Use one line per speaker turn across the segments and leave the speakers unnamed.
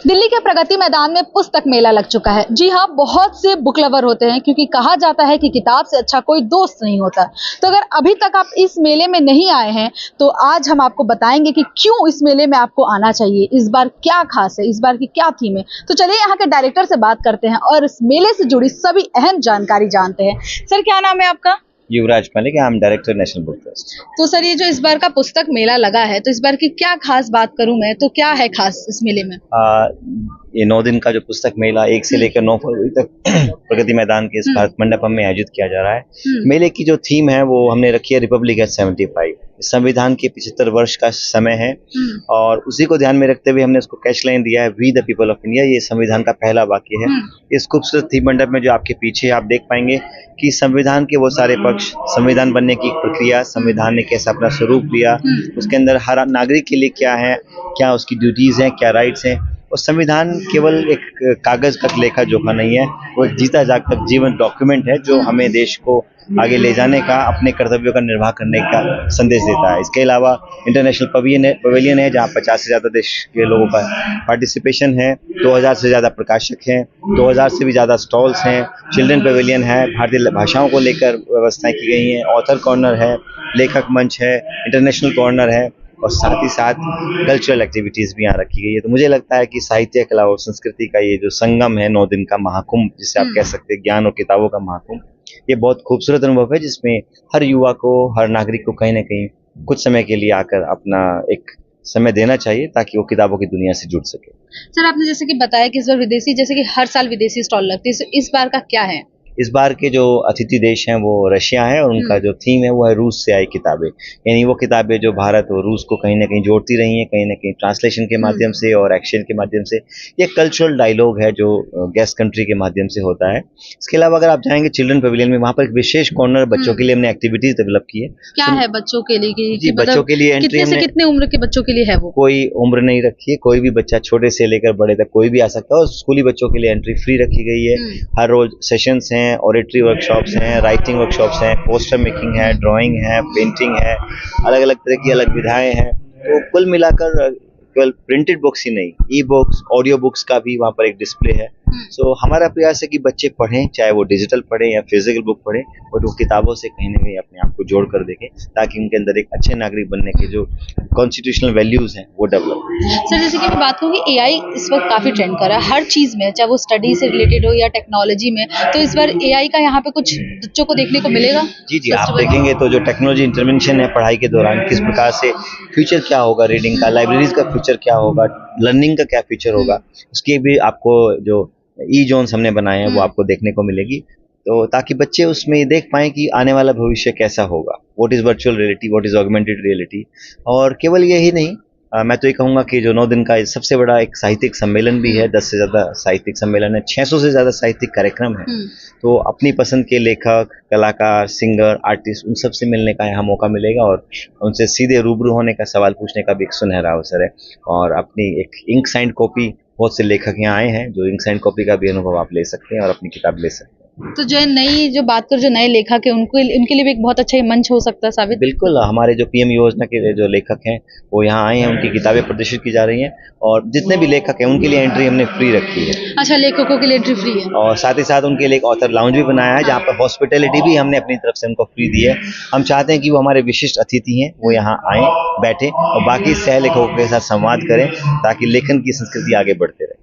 दिल्ली के प्रगति मैदान में पुस्तक मेला लग चुका है। जी हाँ, बहुत से बुक लवर होते हैं क्योंकि कहा जाता है कि किताब से अच्छा कोई दोस्त नहीं होता। तो अगर अभी तक आप इस मेले में नहीं आए हैं तो आज हम आपको बताएंगे कि क्यों इस मेले में आपको आना चाहिए, इस बार क्या खास है, इस बार की क्या थीम है। तो चलिए यहाँ के डायरेक्टर से बात करते हैं और इस मेले से जुड़ी सभी अहम जानकारी जानते हैं। सर, क्या नाम है आपका?
Yuvraj Malik, I am director National Book Fest.
तो सर, ये जो इस बार का पुस्तक मेला लगा है तो इस बार की क्या खास बात करूं मैं तो क्या है खास इस मेले में?
ये 9 दिन का जो पुस्तक मेला 1 से लेकर 9 फरवरी तक प्रगति मैदान के इस भारत मंडपम में आयोजित किया जा रहा है। मेले की जो थीम है वो हमने रखी है रिपब्लिक एट 75। संविधान के 75 वर्ष का समय है और उसी को ध्यान में रखते हुए हमने उसको कैच लाइन दिया है, we the people of India. ये संविधान का पहला वाक्य है। इस खूबसूरत थीम मंडप में जो आपके पीछे आप देख पाएंगे कि संविधान के वो सारे पक्ष, संविधान बनने की प्रक्रिया, संविधान ने कैसा अपना स्वरूप लिया, उसके अंदर हर नागरिक के लिए क्या है, क्या उसकी ड्यूटीज हैं, क्या राइट्स हैं। और संविधान केवल एक कागज का लेखा जोखा नहीं है, वो एक जीता जागता जीवन डॉक्यूमेंट है जो हमें देश को आगे ले जाने का, अपने कर्तव्यों का निर्वाह करने का संदेश देता है। इसके अलावा इंटरनेशनल पवेलियन है जहाँ 50 से ज़्यादा देश के लोगों का पार्टिसिपेशन है, 2000 से ज़्यादा प्रकाशक हैं, 2000 से भी ज़्यादा स्टॉल्स हैं, चिल्ड्रन पवेलियन है, भारतीय भाषाओं को लेकर व्यवस्थाएं की गई हैं, ऑथर कॉर्नर है, लेखक मंच है, इंटरनेशनल कॉर्नर है और साथ ही साथ कल्चरल एक्टिविटीज़ भी यहाँ रखी गई है। तो मुझे लगता है कि साहित्य, कला और संस्कृति का ये जो संगम है, 9 दिन का महाकुंभ जिसे आप कह सकते हैं, ज्ञान और किताबों का महाकुंभ, ये बहुत खूबसूरत अनुभव है जिसमें हर युवा को, हर नागरिक को कहीं ना कहीं कुछ समय के लिए आकर अपना एक समय देना चाहिए ताकि वो किताबों की दुनिया से जुड़ सके।
सर, आपने जैसे कि बताया कि इस बार विदेशी, जैसे कि हर साल विदेशी स्टॉल लगते हैं, इस बार का क्या है?
इस बार के जो अतिथि देश हैं वो रशिया है और उनका जो थीम है वो है रूस से आई किताबें। यानी वो किताबें जो भारत और रूस को कहीं ना कहीं जोड़ती रही हैं, कहीं ना कहीं ट्रांसलेशन के माध्यम से और एक्शन के माध्यम से। ये कल्चरल डायलॉग है जो गेस्ट कंट्री के माध्यम से होता है। इसके अलावा अगर आप जाएंगे चिल्ड्रन पवेलियन में, वहाँ पर एक विशेष कॉर्नर बच्चों के लिए हमने एक्टिविटीज डेवलप की है।
क्या है बच्चों के लिए?
जी, बच्चों के लिए एंट्री
कितने से कितने उम्र के बच्चों के लिए है वो?
कोई उम्र नहीं रखी है, कोई भी बच्चा छोटे से लेकर बड़े तक कोई भी आ सकता है और स्कूली बच्चों के लिए एंट्री फ्री रखी गई है। हर रोज सेशंस हैं, ऑडिटरी वर्कशॉप्स हैं, राइटिंग वर्कशॉप्स हैं, पोस्टर मेकिंग है, ड्राइंग है, पेंटिंग है, अलग अलग तरह की अलग विधाएं हैं। तो कुल मिलाकर केवल प्रिंटेड बुक्स ही नहीं, ई बुक्स, ऑडियो बुक्स का भी वहाँ पर एक डिस्प्ले है। सो हमारा प्रयास है कि बच्चे पढ़ें, चाहे वो डिजिटल पढ़ें या फिजिकल बुक पढ़ें, बट वो किताबों से कहीं ना कहीं अपने आप को जोड़ कर देखें ताकि उनके अंदर एक अच्छे नागरिक बनने के जो कॉन्स्टिट्यूशनल वैल्यूज हैं वो डेवलप।
सर, जैसे कि मैं बात करूँ कि एआई इस वक्त काफी ट्रेंड कर रहा है हर चीज में, चाहे वो स्टडी से रिलेटेड हो या टेक्नोलॉजी में, तो इस बार एआई का यहाँ पे कुछ बच्चों को देखने को मिलेगा?
जी, आप देखेंगे तो जो टेक्नोलॉजी इंटरवेंशन है पढ़ाई के दौरान, किस प्रकार से फ्यूचर क्या होगा, रीडिंग का, लाइब्रेरीज का फ्यूचर क्या होगा, लर्निंग का क्या फ्यूचर होगा, उसकी भी आपको जो ई जोन्स हमने बनाए हैं वो आपको देखने को मिलेगी। तो ताकि बच्चे उसमें ये देख पाएं कि आने वाला भविष्य कैसा होगा, what is virtual reality, what is augmented reality. और केवल यही नहीं, मैं तो ये कहूँगा कि जो 9 दिन का सबसे बड़ा एक साहित्यिक सम्मेलन भी है, 10 से ज़्यादा साहित्यिक सम्मेलन है, 600 से ज़्यादा साहित्यिक कार्यक्रम है। तो अपनी पसंद के लेखक, कलाकार, सिंगर, आर्टिस्ट, उन सब से मिलने का यहाँ मौका मिलेगा और उनसे सीधे रूबरू होने का, सवाल पूछने का भी एक सुनहरा अवसर है। और अपनी एक इंक साइंड कॉपी, बहुत से लेखक यहाँ आए हैं जो इंक साइंड कॉपी का भी अनुभव आप ले सकते हैं और अपनी किताब ले सकते हैं।
तो जो नई जो बात कर, जो नए लेखक है उनके लिए भी एक बहुत अच्छा मंच हो सकता है साबित।
बिल्कुल, हमारे जो पीएम योजना के जो लेखक हैं वो यहाँ आए हैं, उनकी किताबें प्रदर्शित की जा रही हैं और जितने भी लेखक हैं उनके लिए एंट्री हमने फ्री रखी है।
अच्छा, लेखकों के लिए एंट्री फ्री है
और साथ ही साथ उनके लिए एक ऑथर लाउंज भी बनाया है जहाँ पर हॉस्पिटैलिटी भी हमने अपनी तरफ से उनको फ्री दी है। हम चाहते हैं कि वो हमारे विशिष्ट अतिथि हैं, वो यहाँ आए, बैठे और बाकी सह लेखकों के साथ संवाद करें ताकि लेखन की संस्कृति आगे बढ़ते रहे।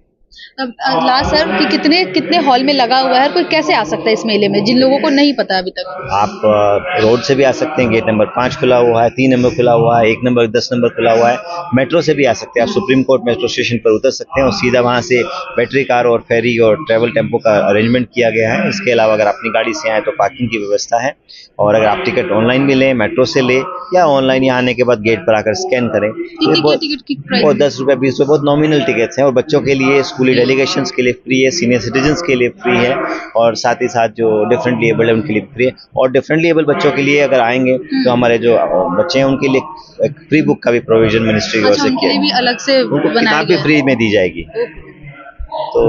अब लास्ट सर कि कितने हॉल में लगा हुआ है, कोई कैसे आ सकता है इस मेले में जिन लोगों को नहीं पता अभी तक?
आप रोड से भी आ सकते हैं, गेट नंबर 5 खुला हुआ है, 3 नंबर खुला हुआ है, 1 नंबर 10 नंबर खुला हुआ है। मेट्रो से भी आ सकते हैं, आप सुप्रीम कोर्ट मेट्रो स्टेशन पर उतर सकते हैं और सीधा वहाँ से बैटरी कार और फेरी और ट्रैवल टेम्पो का अरेंजमेंट किया गया है। इसके अलावा अगर अपनी गाड़ी से आए तो पार्किंग की व्यवस्था है और अगर आप टिकट ऑनलाइन भी लें, मेट्रो से ले या ऑनलाइन यहाँ आने के बाद गेट पर आकर स्कैन करें,
टिकट की प्राइस
और 10 रुपये 20 रुपये बहुत नॉमिनल टिकट्स हैं। और बच्चों के लिए, स्कूली डेलीगेशंस के लिए फ्री है, सीनियर सिटीजन्स के लिए फ्री है और साथ ही साथ जो डिफरेंटली एबल्ड है उनके लिए फ्री है। और डिफरेंटली एबल्ड बच्चों के लिए अगर आएंगे तो हमारे जो बच्चे हैं उनके लिए एक फ्री बुक का भी प्रोविजन मिनिस्ट्री की ओर से किया है,
भी अलग से
उनको किताब भी फ्री में दी जाएगी। तो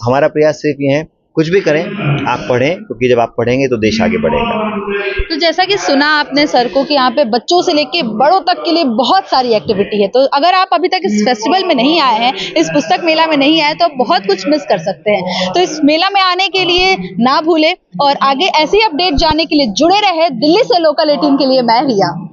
हमारा प्रयास सिर्फ ये है, कुछ भी करें, आप पढ़ें, क्योंकि जब आप पढ़ेंगे तो देश आगे बढ़ेगा।
तो जैसा कि सुना आपने सर को कि यहाँ पे बच्चों से लेके बड़ों तक के लिए बहुत सारी एक्टिविटी है, तो अगर आप अभी तक इस फेस्टिवल में नहीं आए हैं, इस पुस्तक मेला में नहीं आए, तो आप बहुत कुछ मिस कर सकते हैं। तो इस मेला में आने के लिए ना भूलें और आगे ऐसी अपडेट जानने के लिए जुड़े रहे। दिल्ली से लोकल 18 के लिए मैं रिया।